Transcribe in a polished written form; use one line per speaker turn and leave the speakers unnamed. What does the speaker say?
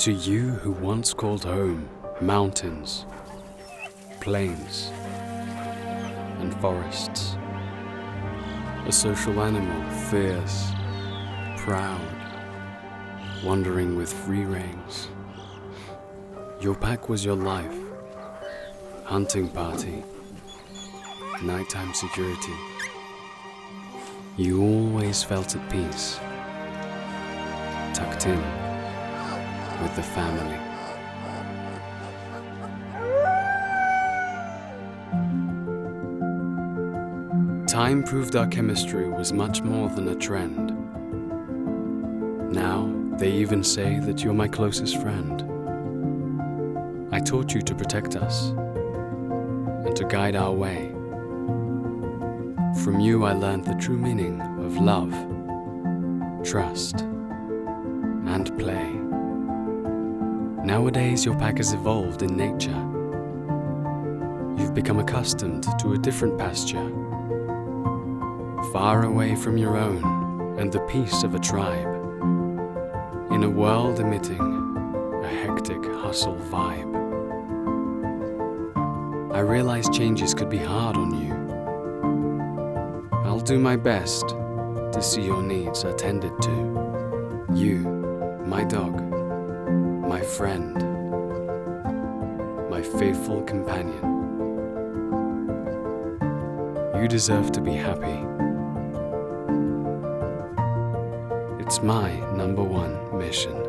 To you who once called home mountains, plains, and forests, a social animal, fierce, proud, wandering with free reins. Your pack was your life, hunting party, nighttime security. You always felt at peace, tucked in with the family. Time proved our chemistry was much more than a trend. Now, they even say that you're my closest friend. I taught you to protect us and to guide our way. From you I learned the true meaning of love, trust, and play. Nowadays your pack has evolved in nature. You've become accustomed to a different pasture, far away from your own and the peace of a tribe, in a world emitting a hectic hustle vibe. I realized changes could be hard on you. I'll do my best to see your needs attended to. You, my dog, my friend, my faithful companion. You deserve to be happy. It's my #1 mission.